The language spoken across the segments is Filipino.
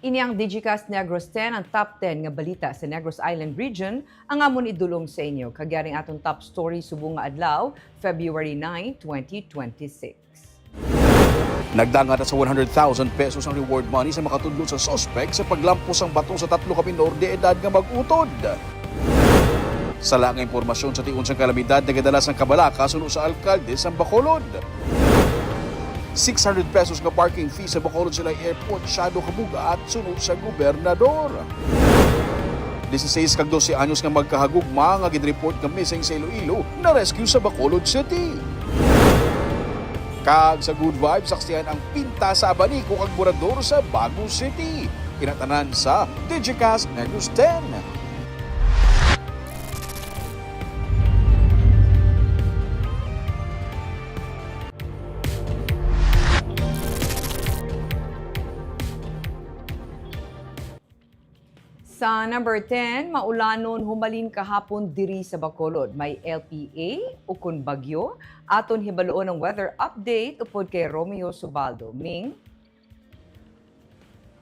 Inyang Digicast Negros X ang top 10 nga balita sa Negros Island region ang amon idulong sa inyo. Kagyaring atong top story subong nga adlaw, February 9, 2026. Nagdanga na sa 100,000 pesos ang reward money sa makatudlo sa sospek sa paglampos ang bato sa 3 ka minor de edad nga mag-utod. Sa lang impormasyon sa tiun sang kalamidad, nagadalas ang kabalaka suno sa alkalde sa Bacolod. 600 pesos nga parking fee sa Bacolod Silay Airport syado kabuga at sunod sa gobernador. 16 kag 12 anyos nga magkahagugma nga gid-report nga missing sa Iloilo na rescue sa Bacolod City. Kag sa good vibes, saksihan ang pinta sa abaniko kag burador sa Baguio City. Kinatanan sa Digicast Negros X. Sa number 10, maulanon humalin kahapon diri sa Bacolod. May LPA ukon bagyo. Aton hibaloon ang weather update upod kay Romeo Subaldo. Ming?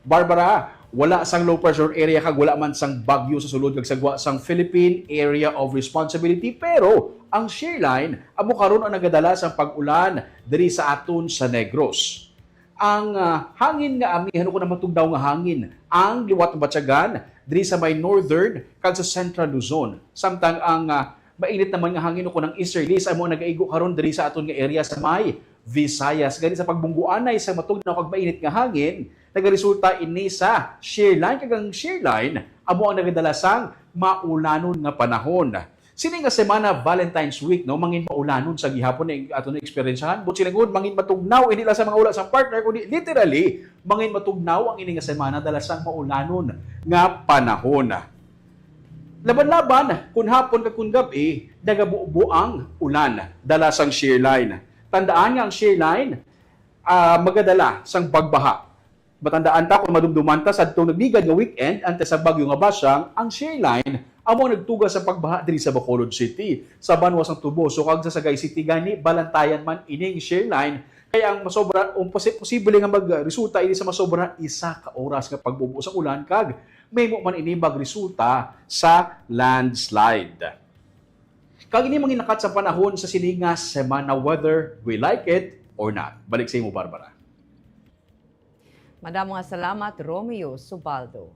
Barbara, wala sang low pressure area kag wala man sang bagyo sa sulod kag sagwa sang Philippine Area of Responsibility, pero ang shear line amo karon ang nagadala sang pag-ulan diri sa aton sa Negros. Ang hangin nga amihan ko na matugdaw nga hangin ang liwat batyagan diri sa may northern kag sa central Luzon. Samtang ang mainit naman nga hangin ko ng easterlies amo nagaigo karon diri sa aton nga area sa may Visayas. Gani sa pagbungguanay sa matugnaw kag mainit nga hangin, nagaresulta ini sa shear line kag ang shear line amo ang nagadala sang maulanon nga panahon. Sini nga semana Valentine's week no mangin maulanon sa gihapon ni aton experiencehan but sila gud mangin matugnaw hindi lang sa mga ula sa partner kundi literally mangin matugnaw ang ini nga semana dala sang maulanon nga panahon. Laban-laban kun hapon kag kun gabi nagabuo ang ulan dala sang shear line. Tandaan nga ang shear line magadala sang pagbaha. Matandaan ta kung madumduman ta sa adtong nagbigad nga weekend ante sa bagyo nga basyang ang shear line amo nagtugas sa pagbaha diri sa Bacolod City sa banwas ang tubo so kag sa Sagay City gani Valentine man ining shear line kaya ang masobra posible nga magresulta ini sa masobra 1 ka oras nga pagbubuo sa ulan kag may mo man ini magresulta sa landslide. Kag ini manginakat sa panahon sa sininga semana whether we like it or not. Balik sa imo Barbara. Madamo nga salamat, Romeo Subaldo.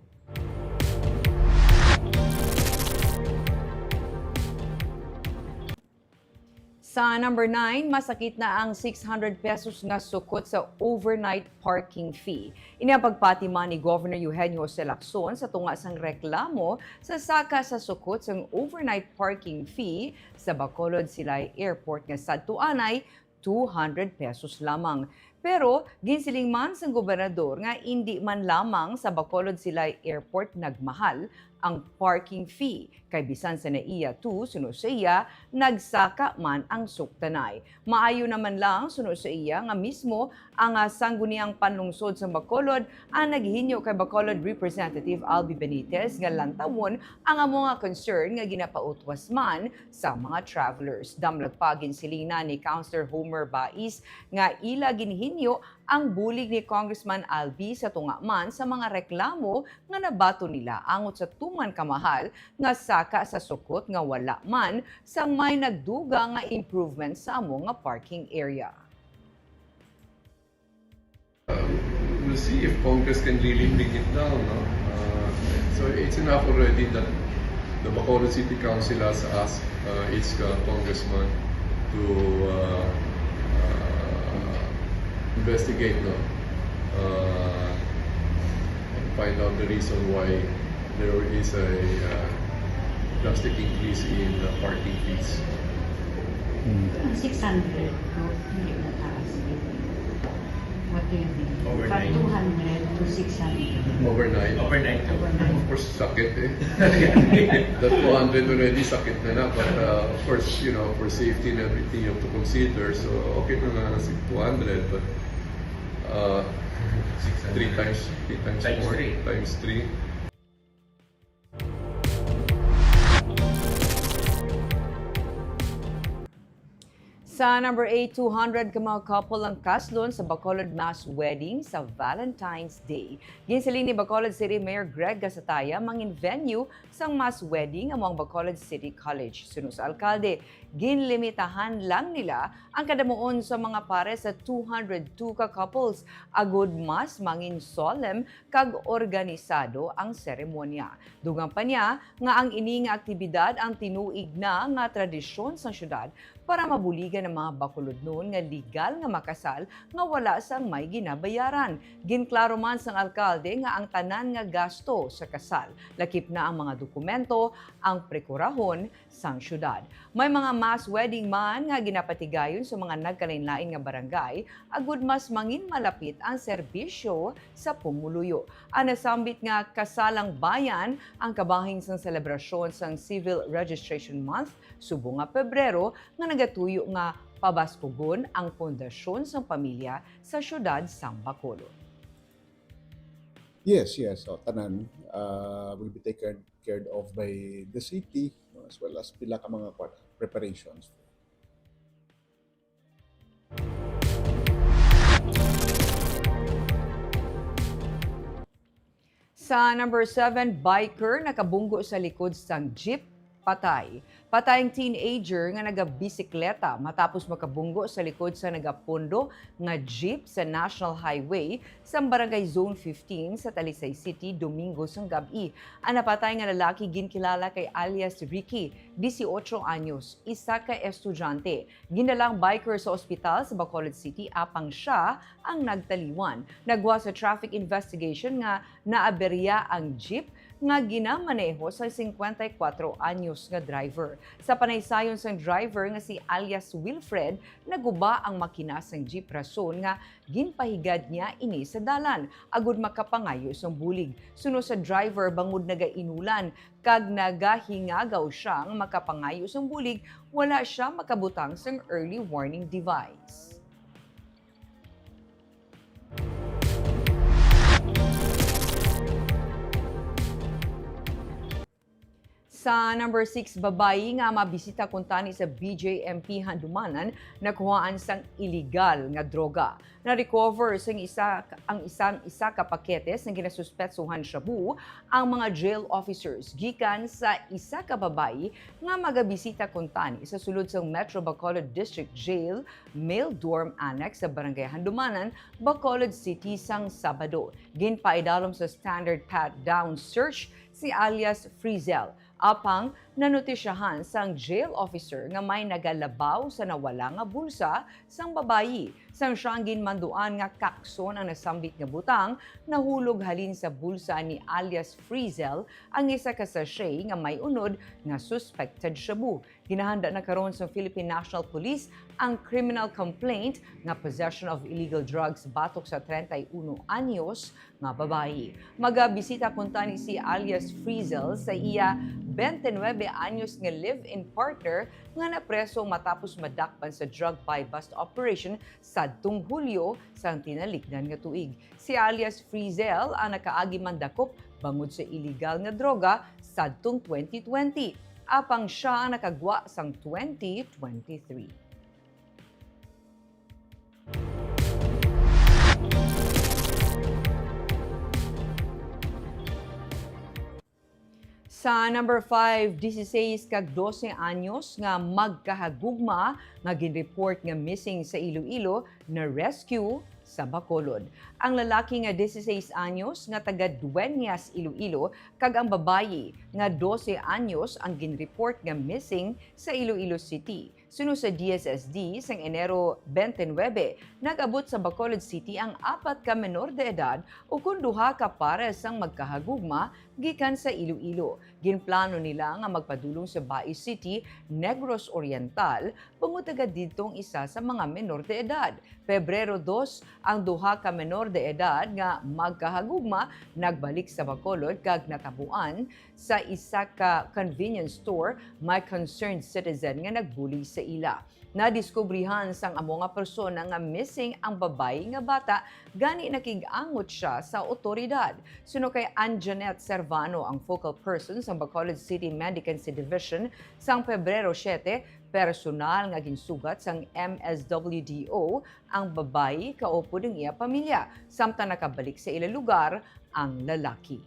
Sa number 9, masakit na ang 600 pesos nga sukot sa overnight parking fee. Ini ang pagpatima ni Governor Eugenio Jose Lacson sa tunga sang reklamo sa saka sa sukot sang overnight parking fee sa Bacolod Silay Airport nga sadtuanay 200 pesos lamang. Pero ginsiling man sang gobernador nga hindi man lamang sa Bacolod Silay Airport nagmahal ang parking fee. Kay bisan sa naiya tu suno sa iya, nagsaka man ang suktanay. Maayo naman lang suno sa iya nga mismo ang sangguniang panlungsod sa Bacolod ang naghinyo kay Bacolod Representative Albi Benitez nga lantawon ang amo nga concern nga ginapautwas man sa mga travelers. Damlag pa ginsilina ni Councilor Homer Bais nga ila ginhinyo ang bulig ni Congressman Albi sa tunga man sa mga reklamo nga nabato nila angot sa tuman kamahal nga saka sa sukot nga wala man sa may nagduga nga improvement sa amo nga parking area. We'll see if Congress can really bring it down. No? So it's enough already that the Bacolod City Council has asked its congressman to investigate and find out the reason why there is a drastic increase in parking fees. 600 hindi mataas. What do you mean? Overnight. From 200 to 600. Overnight. Of course, sakit eh. That 200 already sakit na but of course, for safety and everything you have to consider. So, okay na nga 200, but 3 times more, times 3. Sa number 8, 200 ka mga couple ang kaslon sa Bacolod mass wedding sa Valentine's Day. Ginsiling ni Bacolod City Mayor Greg Gasataya mangin venue sang mass wedding among Bacolod City College. Suno sa alkalde, ginlimitahan lang nila ang kadamuon sa mga pare sa 202 ka couples. Agud mas mangin solemn kag organisado ang seremonya. Dugang pa niya nga ang ini nga aktibidad ang tinuig na nga tradisyon sa syudad para mabuligan ng mga Bacolod noon nga legal nga makasal nga wala sang may ginabayaran. Ginklaro man sang alkalde nga ang tanan nga gasto sa kasal. Lakip na ang mga dokumento ang prekurahon sang syudad. May mga mass wedding man nga ginapatigayon sa mga nagkalain-lain nga barangay, agud mas mangin malapit ang serbisyo sa pumuluyo. Ang nasambit nga kasalang bayan ang kabahin sang selebrasyon sang Civil Registration Month, subo nga Pebrero, nga nagatuyo nga pabaskugon ang pundasyon sang pamilya sa syudad sang Bacolod. Yes. So, tanan will be taken care of by the city, no, as well as pila ka mga preparations. Sa number 7, biker nakabunggo sa likod sang jeep, patay. Patay ang teenager nga nagabisikleta matapos makabunggo sa likod sa nagapondo nga jeep sa National Highway sa Barangay Zone 15 sa Talisay City, Domingo sang gabi. Ang napatay nga lalaki ginkilala kay alias Ricky, 18 anyos, isa ka estudyante. Ginalang biker sa ospital sa Bacolod City apang siya ang nagtaliwan. Nagwa sa traffic investigation nga naaberya ang jeep nga ginamaneho sa 54 anyos nga driver. Sa panaysayon sang driver nga si alias Wilfred, naguba ang makina sang jeep rason nga ginpahigad niya ini sa dalan agud makapangayo sang bulig. Suno sa driver bangod nagainulan kag nagahingagaw siya nga makapangayo sang bulig, wala siya makabutang sang early warning device. Sa number 6, babayi nga mabisita kuntani sa BJMP Handumanan nakuhaan sang illegal nga droga. Na-recover sang isa ka paketes na ginasuspetsuhan shabu ang mga jail officers gikan sa isa ka babayi nga magabisita kuntani sa sulod sang Metro Bacolod District Jail Male Dorm Annex sa Barangay Handumanan, Bacolod City sang Sabado. Ginpaidalom sa standard pat-down search si alias Frizel. Apang nanutisyahan sang jail officer nga may nagalabaw sa nawala nga bulsa sang babayi. Sang siyang ginmanduan nga kakson ang nasambit nga butang, nahulog halin sa bulsa ni alias Frizel ang isa ka sachet nga may unod nga suspected shabu. Ginahanda na karon sa Philippine National Police ang criminal complaint nga possession of illegal drugs batok sa 31 anyos nga babayi. Magabisita kuntani si alias Frizel sa iya 29 anyos nga live-in partner nga napreso matapos madakpan sa drug buy-bust operation sadtong Hulyo sang tinalikdan nga tuig. Si alias Frizel ang nakaagi mandakop bangod sa illegal nga droga sadtong 2020. Apang siya ang nakagwa sang 2023. Sa number 5, 16 kag 12 anyos nga magkahagugma nga ginreport nga missing sa Iloilo na rescue sa Bacolod. Ang lalaki nga 16 anyos nga taga Dueñas, Iloilo kag ang babayi nga 12 anyos ang ginreport nga missing sa Iloilo City. Suno sa DSSD sang Enero 29, nag-abot sa Bacolod City ang 4 ka menor de edad o kun 2 ka pares sang magkahagugma gikan sa Iloilo. Ginplano nila nga magpadulong sa Bai City, Negros Oriental, bangod agad ditong isa sa mga menor de edad. Pebrero 2, ang 2 ka menor de edad nga magkahagugma nagbalik sa Bacolod kag natabuan sa isa ka convenience store may concerned citizen nga nagbuli sa ila. Nadiskubrihan sang amo nga persona nga missing ang babae nga bata gani nakig-angot siya sa otoridad. Suno kay Anjanet Servano ang focal person sa Bacolod City Medicancy Division sang Pebrero 7, personal nga ginsugat sang MSWDO ang babayi kaupo ng iya pamilya, samtang nakabalik sa ila lugar ang lalaki.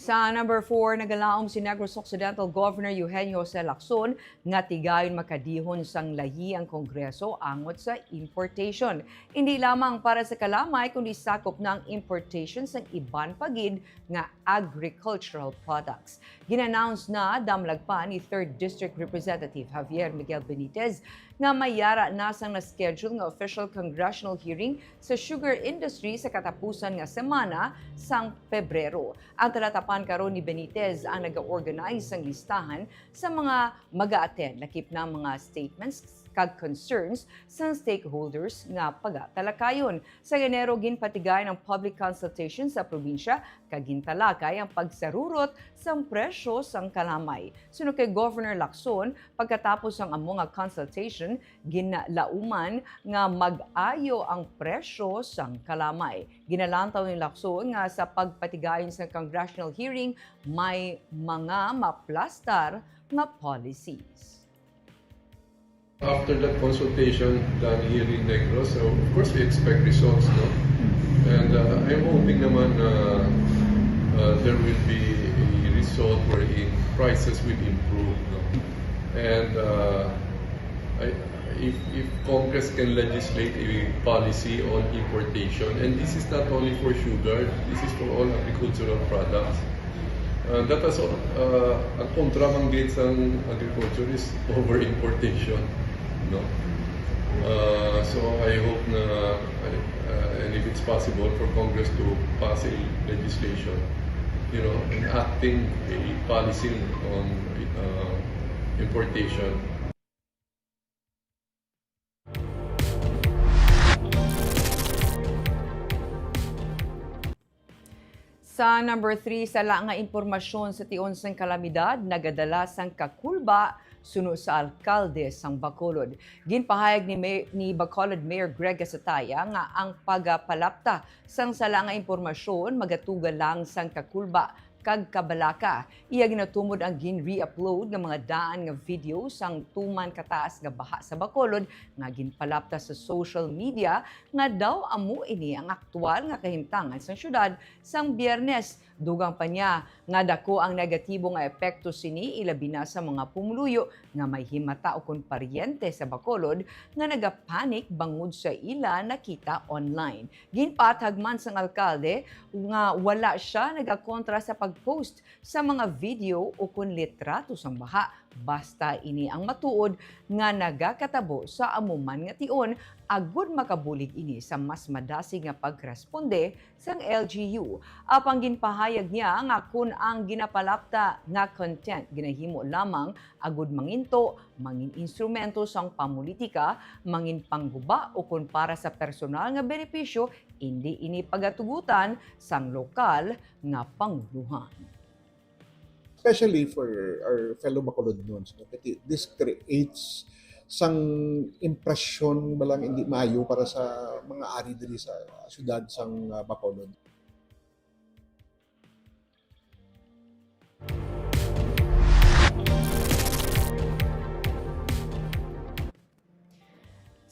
Sa number 4, nagalaom si Negros Occidental Governor Eugenio Lacson nga tigayon makadihon sang lahi ang Kongreso angot sa importation. Hindi lamang para sa kalamay kundi sakop na ang importation sang iban pagid nga agricultural products. Ginannounce na damlag pa ni 3rd District Representative Javier Miguel Benitez nga mayara na sang na-schedule nga official congressional hearing sa sugar industry sa katapusan nga semana sang Pebrero. Ang talatapan karon ni Benitez ang nag-organize ng listahan sa mga mag-a-attend lakip ng mga statements kag concerns sa stakeholders nga pagatalakayon. Sa Enero, ginpatigay ng public consultation sa probinsya kag gintalakay ang pagsarurot sa presyo sang kalamay. Suno kay Governor Lacson, pagkatapos ang among consultation, ginalauman nga mag-ayo ang presyo sang kalamay. Ginalantaw ni Lacson nga sa pagpatigayon sa congressional hearing may mga maplastar nga policies. After that consultation done here in Negros, so of course we expect results, no? And I'm hoping naman there will be a result wherein prices will improve, no? And if Congress can legislate a policy on importation, and this is not only for sugar, this is for all agricultural products. That is ang kontramanggit sa agriculture is over importation. No? So I hope na, and if it's possible for Congress to pass a legislation, enacting a policy on importation. Sa number 3, sala nga impormasyon sa tion sang kalamidad, nagadala sang kakulba suno sa alkalde sang Bacolod. Ginpahayag ni Bacolod Mayor Greg Gasataya nga ang pagapalapta sang sala nga impormasyon magatugal lang sang kakulba kag kabalaka. Iya ginatumod ang gin-re-upload ng mga daan nga video sang tuman kataas nga baha sa Bacolod nga ginpalapta sa social media nga daw amo ini ang aktual nga kahimtangan sa syudad sang Biyernes. Dugang pa niya nga dako ang negatibo nga epekto sini ilabi na sa mga pumuluyo nga may himata o kon paryente sa Bacolod nga nagapanik bangod sa ila nakita online. Ginpatag man sang alkalde nga wala siya nagakontra sa pag-post sa mga video o kon litrato sang baha basta ini ang matuod nga nagakatabo sa amuman nga tion agud makabulig ini sa mas madasig nga pagresponde sang LGU. Apang ginpahayag niya nga kun ang ginapalapta nga content ginahimo lamang agud manginto, mangin instrumento sang pamulitika, mangin pangguba o kun para sa personal nga benepisyo, hindi ini pagatugutan sang lokal nga panguluhan. Especially for our fellow Bacolodons, this creates sang impresyon balang hindi maayo para sa mga ari diri sa syudad sang Bacolod.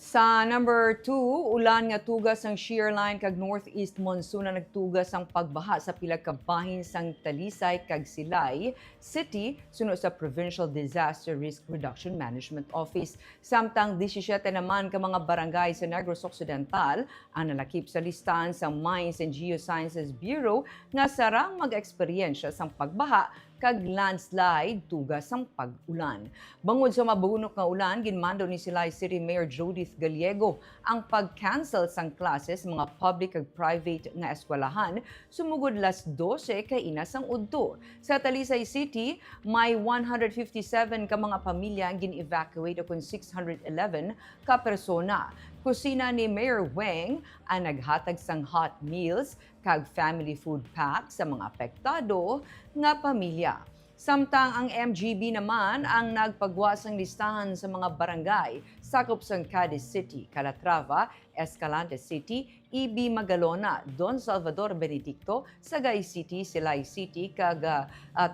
Sa number 2, ulan nga tugas ang shear line kag northeast monsoon na nagtugas ang pagbaha sa pila ka bahin sang Talisay kag Silay City sunod sa Provincial Disaster Risk Reduction Management Office. Samtang 17 naman ka mga barangay sa Negros Occidental ang nalakip sa listahan sa Mines and Geosciences Bureau nga sarang mag-eksperyensya sang pagbaha kag landslide tugas sang pag-ulan. Bangod sa mabunok nga ulan, ginmando ni Silay City Mayor Judith Gallego ang pag-cancel sang klases mga public ag private nga eskwelahan sumugod las 12 kay ina sang udto. Sa Talisay City, may 157 ka mga pamilya ang gin-evacuate akong 611 ka persona. Kusina ni Mayor Weng ang naghatag sang hot meals kag family food pack sa mga apektado nga pamilya. Samtang ang MGB naman ang nagpagwas ng listahan sa mga barangay sakop sa Cadiz City, Calatrava, Escalante City, EB Magalona, Don Salvador Benedicto, Sagay City, Silay City, kag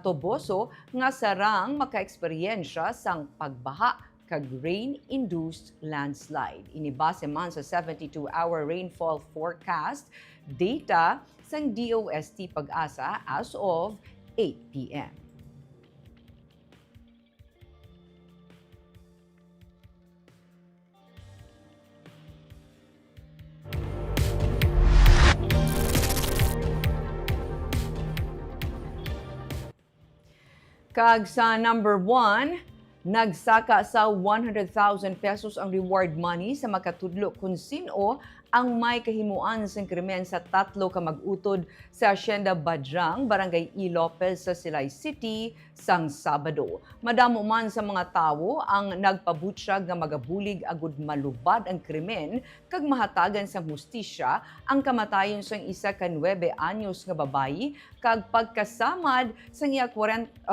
Toboso nga sarang makaeksperyensya sang pagbaha kag rain-induced landslide. Inibase man sa 72-hour rainfall forecast data sang DOST Pag-asa as of 8 p.m. Kag sa number 1, nagsaka sa 100,000 pesos ang reward money sa makatudlo kung sino ang may kahimuan sa krimen sa 3 ka mag-utod sa Hacienda Badrang, Barangay E. Lopez sa Silay City sang Sabado. Madamo man sa mga tawo ang nagpabutyag nga magabulig agud malubad ang krimen kag mahatagan sang hustisya ang kamatayon sang isa ka 9 anyos nga babayi kag pagkasamad sang iya 14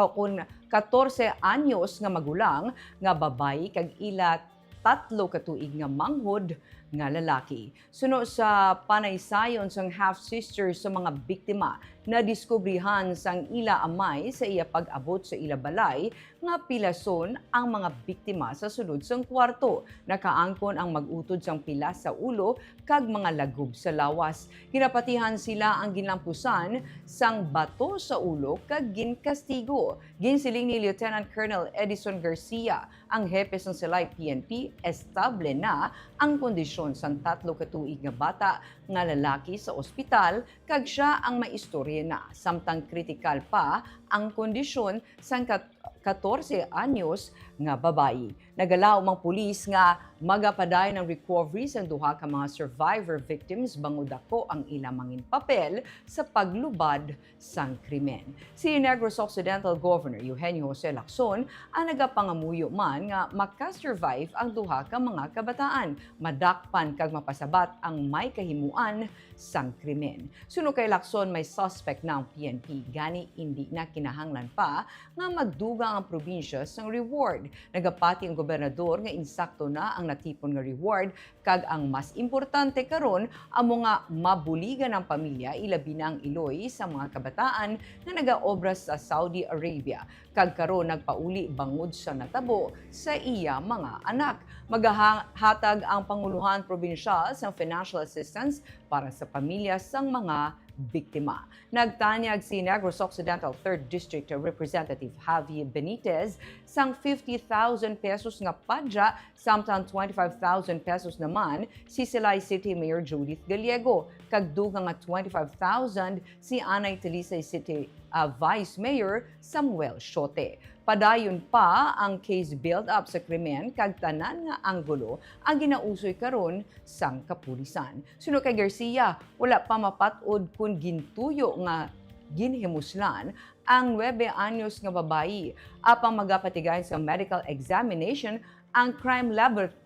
anyos nga magulang nga babayi kag ila 3 ka tuig nga manghod nga lalaki. Suno sa panaysayon sang half-sister sa mga biktima na diskubrihan sang ila amay sa iya pag-abot sa ila balay nga pilason ang mga biktima sa sulod sang kwarto. Nakaangkon ang mag-utod sang pilas sa ulo kag mga lagob sa lawas. Ginapatihan sila ang ginlampusan sang bato sa ulo kag ginkastigo. Ginsiling ni Lieutenant Colonel Edison Garcia, ang hepe sang Silay PNP, estable na ang kondisyon sang 3 ka tuig nga bata nga lalaki sa ospital kag siya ang maistorya na. Samtang kritikal pa ang kondisyon sang 14 anyos nga babayi. Nagalaw mang pulis nga magapaday ng recovery sa 2 ka mga survivor victims bangod ako ang ilang mangin papel sa paglubad sang krimen. Si Negros Occidental Governor Eugenio Jose Lacson ang nagapangamuyo man nga makasurvive ang 2 ka mga kabataan, madakpan kag mapasabat ang may kahimuan sang krimen. Suno kay Lacson, may suspect na ang PNP, gani hindi na kinahanglan pa nga magdugang ang probinsya sang reward. Nagapati ang gobernador nga insakto na ang natipon nga reward kag ang mas importante karon ang mga mabuligan ng pamilya ilabi na ang iloy sa mga kabataan na nagaobra sa Saudi Arabia kag karon nagpauli bangod sa natabo sa iya mga anak. Maghahatag ang Panguluhan Probinsyal sa financial assistance para sa pamilya sang mga biktima. Nagtanyag si Negros Occidental 3rd District Representative Javi Benitez sang 50,000 pesos nga padya samtang 25,000 pesos naman si Silay City Mayor Judith Gallego kag dugang nga 25,000 si Anay Talisay City Vice Mayor Samuel Shote. Padayon pa ang case build-up sa krimen kag tanan nga anggulo ang ginausoy karon sang kapulisan. Suno kay Garcia, wala pa mapatod kung gintuyo nga ginhimuslan ang 9 anyos nga babayi. Apang magapatigayon sa medical examination ang crime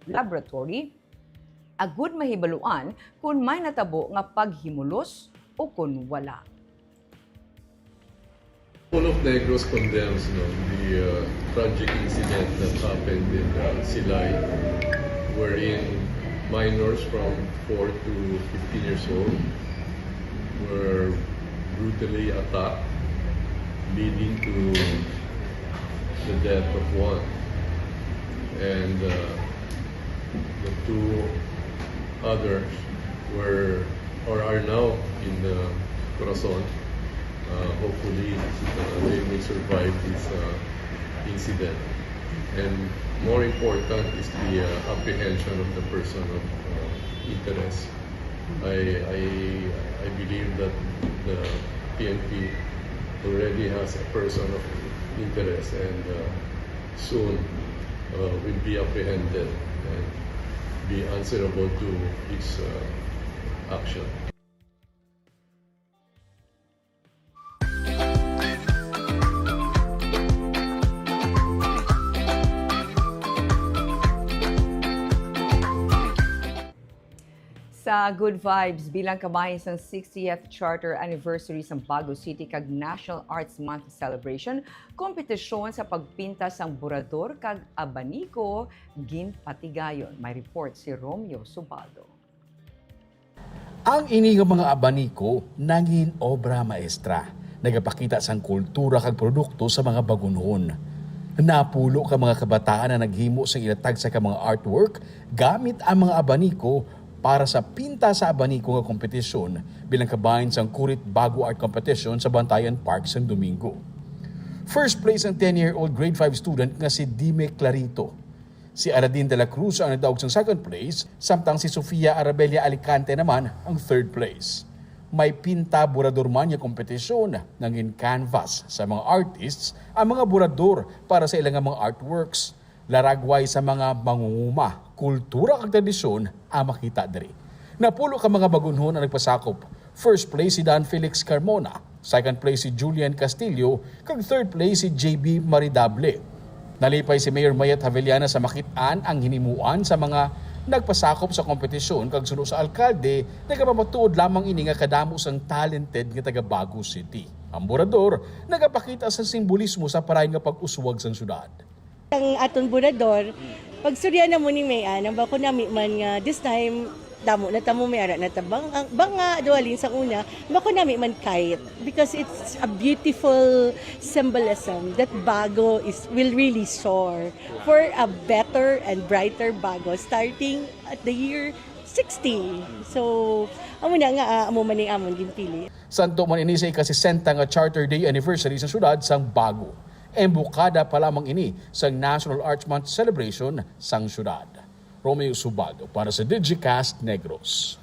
laboratory agud mahibaluan kung may natabo nga paghimulos o kung wala. All of Negros condemns the tragic incident that happened in Silay, wherein minors from 4 to 15 years old were brutally attacked, leading to the death of one. And the 2 others are now in the Corazon. Hopefully they will survive this incident. And more important is the apprehension of the person of interest. I believe that the PNP already has a person of interest and soon will be apprehended and be answerable to its action. Sa Good Vibes, bilang kamay sa 60th Charter Anniversary sa Baguio City kag National Arts Month celebration, kompetisyon sa pagpinta sang burador kag abaniko ginpatigayon. May report si Romeo Subaldo. Ang inigang mga abaniko nangin obra maestra. Nagapakita sang kultura kag produkto sa mga bagunhon. Napulo ka mga kabataan na naghimo sa ilatag sa mga artwork gamit ang mga abaniko para sa pinta sa abaniko nga kompetisyon bilang kabahin sang Kurit Bago Art Competition sa Bantayan Park sa Domingo. First place ang 10-year-old grade 5 student nga si Dime Clarito. Si Aradin de la Cruz ang nadaog sa second place, samtang si Sofia Arabella Alicante naman ang third place. May pinta burador man yung kompetisyon nangin canvas sa mga artists ang mga burador para sa ilang mga artworks. Laragway sa mga mangunguma, kultura kag tradisyon ang makita diri. Napulo ka mga bagunhon ang nagpasakop. First place si Dan Felix Carmona, second place si Julian Castillo, kag third place si JB Maridable. Nalipay si Mayor Mayet Havellana sa makitaan ang hinimuan sa mga nagpasakop sa kompetisyon kag suno sa alkalde nagapamatuod lamang ini nga kadamo sang talented nga taga Baguio City. Ang burador nagapakita sa simbolismo sa parayon nga pag-uswag sa syudad. Ang aton burador, pag surya na mo ni Mayan, ang bako nami man nga this time damo na tamo may ara na tabang banga dualin sa una bako nami man kite because it's a beautiful symbolism that Bago will really soar for a better and brighter Bago starting at the year 60. So amo na nga amo man ni amon ginpili. Santo man ini sa ika-60 nga Charter Day anniversary sa syudad sang Bago. Embukada pa lamang ini sa National Arts Month celebration sang syudad. Romeo Subaldo para sa Digicast Negros.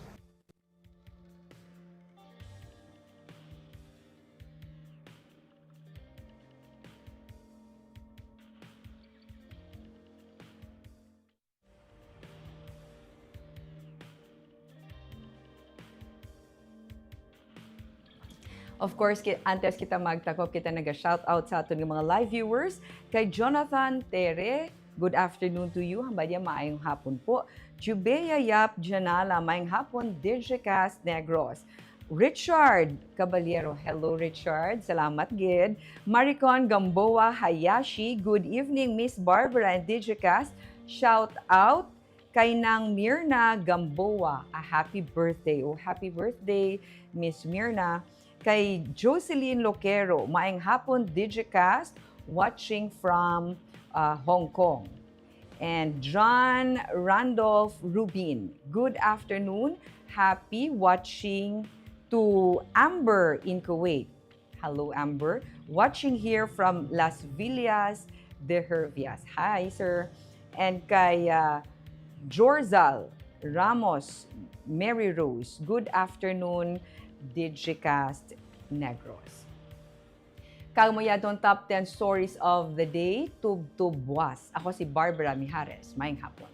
Of course, antes kita magtakop, kita nag-shoutout sa aton mga live viewers. Kay Jonathan Tere, good afternoon to you. Hambadya, maayong hapon po. Jubeya Yap Janala, maayong hapon. Digicast Negros. Richard Caballero, hello Richard. Salamat, Gid. Maricon Gamboa Hayashi, good evening Miss Barbara and Digicast. Shout out kay nang Mirna Gamboa. A happy birthday. Oh, happy birthday, Miss Mirna. Kay Jocelyn Loquero, maayong hapon Digicast, watching from Hong Kong. And John Randolph Rubin, good afternoon, happy watching to Amber in Kuwait. Hello Amber, watching here from Las Villas de Hervias. Hi sir. And kay Jorzal Ramos Mary Rose, good afternoon Digicast Negros. Kagmayadong top 10 stories of the day, tub-tub was. Ako si Barbara Mijares. Maayong hapon.